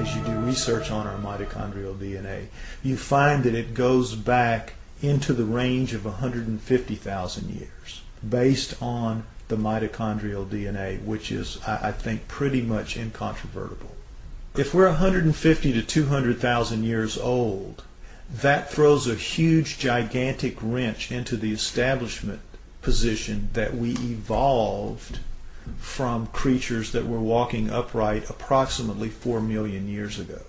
as you do research on our mitochondrial DNA, you find that it goes back into the range of 150,000 years based on the mitochondrial DNA, which is, I think, pretty much incontrovertible. If we're 150 to 200,000 years old, that throws a huge, gigantic wrench into the establishment position that we evolved from creatures that were walking upright approximately 4 million years ago.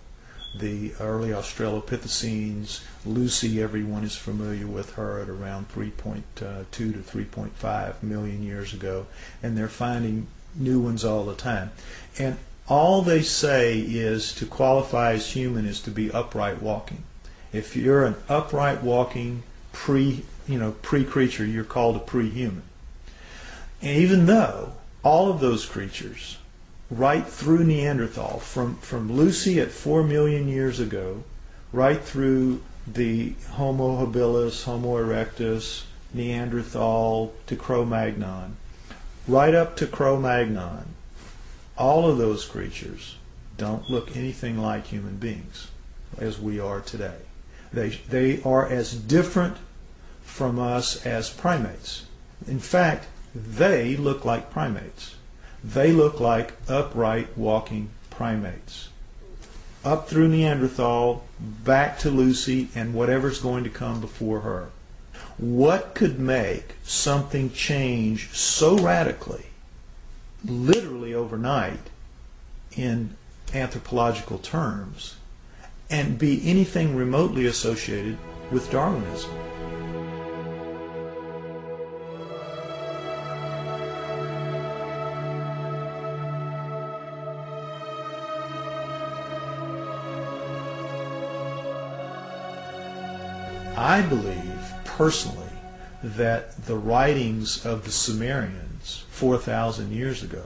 The early Australopithecines, Lucy, everyone is familiar with her at around 3.2 to 3.5 million years ago, and they're finding new ones all the time. And all they say is to qualify as human is to be upright walking. If you're an upright walking pre-creature, you're called a pre-human. And even though all of those creatures, right through Neanderthal, from Lucy at 4 million years ago, right through the Homo habilis, Homo erectus, Neanderthal to Cro-Magnon, right up to Cro-Magnon, all of those creatures don't look anything like human beings as we are today. They are as different from us as primates. In fact, they look like primates. They look like upright walking primates. Up through Neanderthal, back to Lucy, and whatever's going to come before her. What could make something change so radically, literally overnight, in anthropological terms, and be anything remotely associated with Darwinism? I believe, personally, that the writings of the Sumerians 4,000 years ago,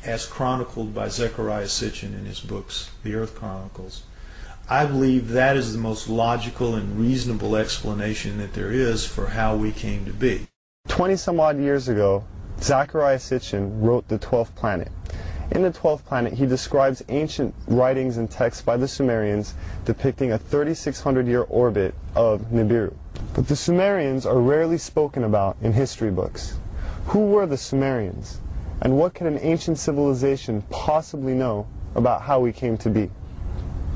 as chronicled by Zecharia Sitchin in his books, The Earth Chronicles, I believe that is the most logical and reasonable explanation that there is for how we came to be. 20-some odd years ago, Zecharia Sitchin wrote The 12th Planet. In The 12th Planet, he describes ancient writings and texts by the Sumerians depicting a 3,600-year orbit of Nibiru. But the Sumerians are rarely spoken about in history books. Who were the Sumerians? And what could an ancient civilization possibly know about how we came to be?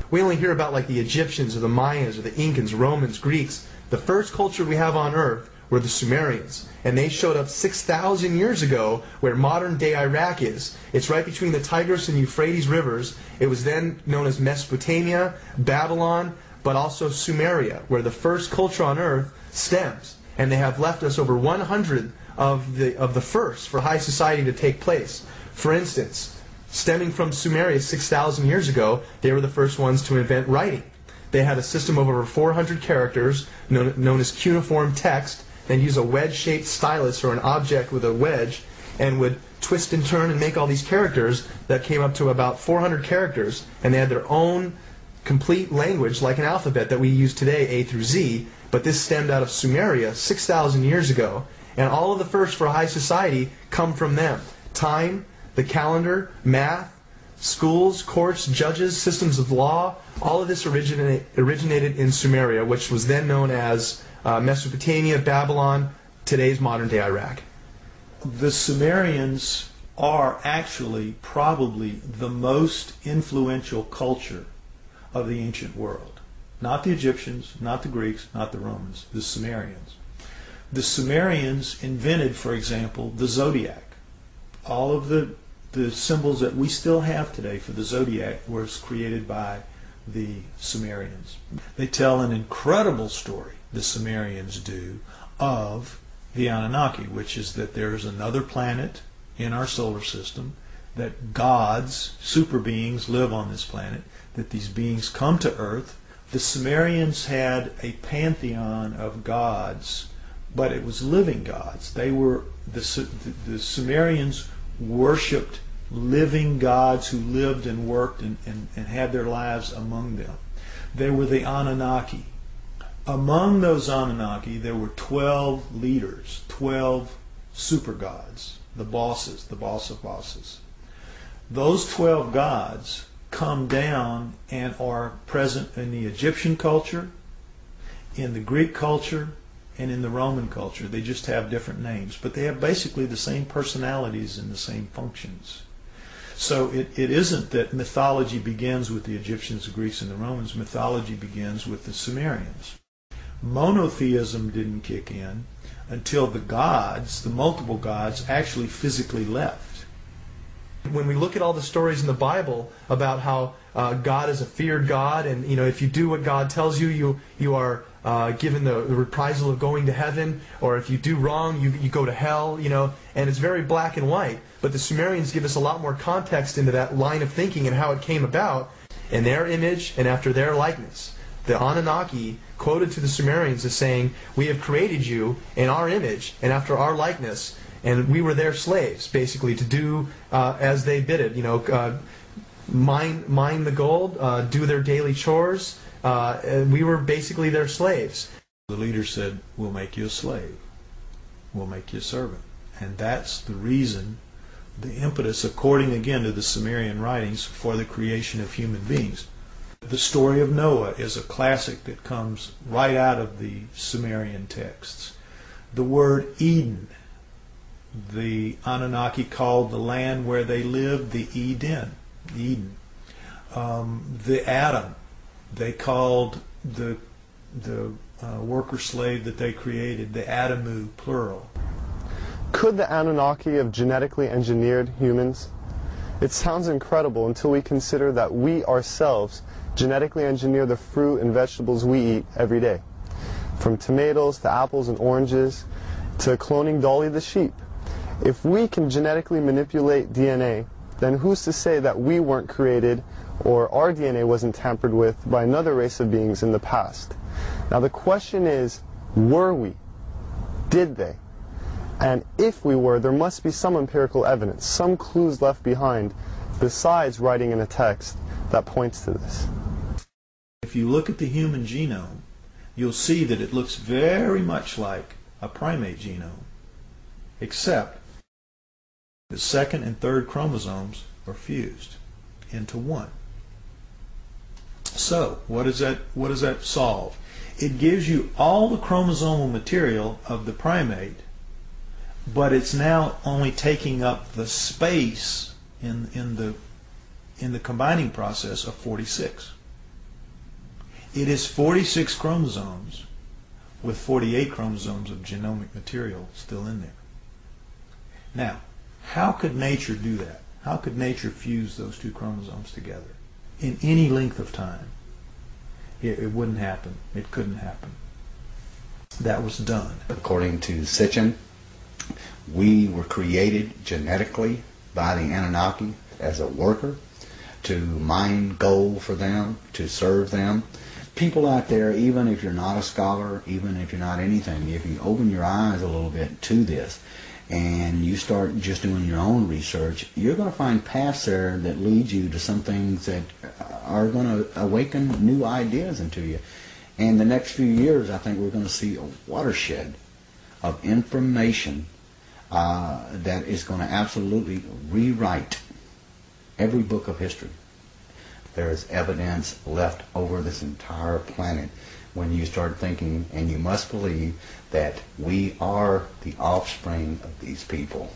We only hear about like the Egyptians or the Mayans or the Incans, Romans, Greeks. The first culture we have on Earth were the Sumerians. And they showed up 6,000 years ago where modern-day Iraq is. It's right between the Tigris and Euphrates rivers. It was then known as Mesopotamia, Babylon, but also Sumeria, where the first culture on Earth stems. And they have left us over 100 of the first for high society to take place. For instance, stemming from Sumeria 6,000 years ago, they were the first ones to invent writing. They had a system of over 400 characters known as cuneiform text. They'd use a wedge-shaped stylus or an object with a wedge and would twist and turn and make all these characters that came up to about 400 characters, and they had their own complete language like an alphabet that we use today, A through Z, but this stemmed out of Sumeria 6,000 years ago, and all of the first for high society come from them. Time, the calendar, math, schools, courts, judges, systems of law, all of this originated in Sumeria, which was then known as Mesopotamia, Babylon, today's modern-day Iraq. The Sumerians are actually probably the most influential culture of the ancient world. Not the Egyptians, not the Greeks, not the Romans, the Sumerians. The Sumerians invented, for example, the zodiac. All of the symbols that we still have today for the zodiac was created by the Sumerians. They tell an incredible story, the Sumerians do, of the Anunnaki, which is that there's another planet in our solar system, that gods, super beings, live on this planet, that these beings come to Earth. The Sumerians had a pantheon of gods, but it was living gods. They were the Sumerians worshipped living gods who lived and worked and had their lives among them. They were the Anunnaki. Among those Anunnaki, there were 12 leaders, 12 super gods, the bosses, the boss of bosses. Those 12 gods come down and are present in the Egyptian culture, in the Greek culture, and in the Roman culture. They just have different names, but they have basically the same personalities and the same functions. So it isn't that mythology begins with the Egyptians, the Greeks, and the Romans. Mythology begins with the Sumerians. Monotheism didn't kick in until the gods, the multiple gods, actually physically left. When we look at all the stories in the Bible about how God is a feared God, and if you do what God tells you, you are given the reprisal of going to heaven, or if you do wrong, you go to hell, and it's very black and white. But the Sumerians give us a lot more context into that line of thinking and how it came about in their image and after their likeness. The Anunnaki quoted to the Sumerians as saying, "We have created you in our image and after our likeness, and we were their slaves," basically, to do as they bid it. Mine the gold, do their daily chores. We were basically their slaves. The leader said, "We'll make you a slave. We'll make you a servant." And that's the reason, the impetus, according again to the Sumerian writings, for the creation of human beings. The story of Noah is a classic that comes right out of the Sumerian texts. The word Eden, the Anunnaki called the land where they lived the Eden. The Adam, they called the worker slave that they created the Adamu, plural. Could the Anunnaki have genetically engineered humans? It sounds incredible until we consider that we ourselves genetically engineer the fruit and vegetables we eat every day. From tomatoes to apples and oranges to cloning Dolly the sheep. If we can genetically manipulate DNA, then who's to say that we weren't created or our DNA wasn't tampered with by another race of beings in the past? Now the question is, were we? Did they? And if we were, there must be some empirical evidence, some clues left behind, besides writing in a text that points to this. If you look at the human genome, you'll see that it looks very much like a primate genome, except the second and third chromosomes are fused into one. So, what does that solve? It gives you all the chromosomal material of the primate, but it's now only taking up the space in the combining process of 46. It is 46 chromosomes with 48 chromosomes of genomic material still in there. Now, how could nature do that? How could nature fuse those two chromosomes together in any length of time? It wouldn't happen. It couldn't happen. That was done. According to Sitchin, we were created genetically by the Anunnaki as a worker, to mine gold for them, to serve them. People out there, even if you're not a scholar, even if you're not anything, if you open your eyes a little bit to this and you start just doing your own research, you're going to find paths there that lead you to some things that are going to awaken new ideas into you. And the next few years, I think we're going to see a watershed of information that is going to absolutely rewrite every book of history. There is evidence left over this entire planet when you start thinking, and you must believe, that we are the offspring of these people.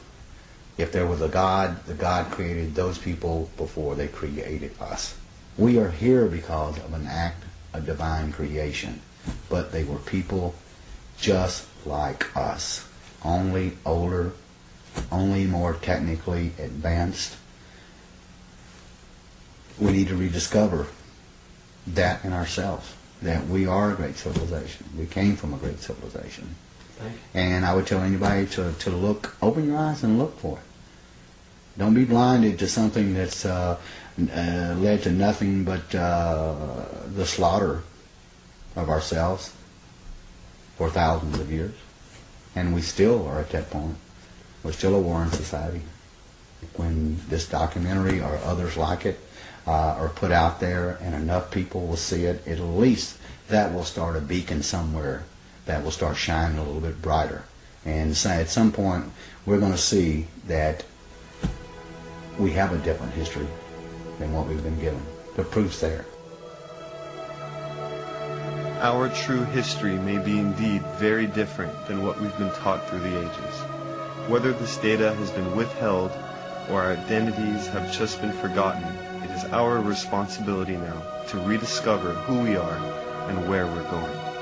If there was a God, the God created those people before they created us. We are here because of an act of divine creation, but they were people just like us, only older, only more technically advanced. We need to rediscover that in ourselves, that we are a great civilization. We came from a great civilization. And I would tell anybody to look, open your eyes and look for it. Don't be blinded to something that's led to nothing but the slaughter of ourselves for thousands of years. And we still are at that point. We're still a warring society. When this documentary or others like it are put out there and enough people will see it, at least that will start a beacon somewhere that will start shining a little bit brighter. And so at some point we're going to see that we have a different history than what we've been given. The proof's there. Our true history may be indeed very different than what we've been taught through the ages. Whether this data has been withheld or our identities have just been forgotten, it is our responsibility now to rediscover who we are and where we're going.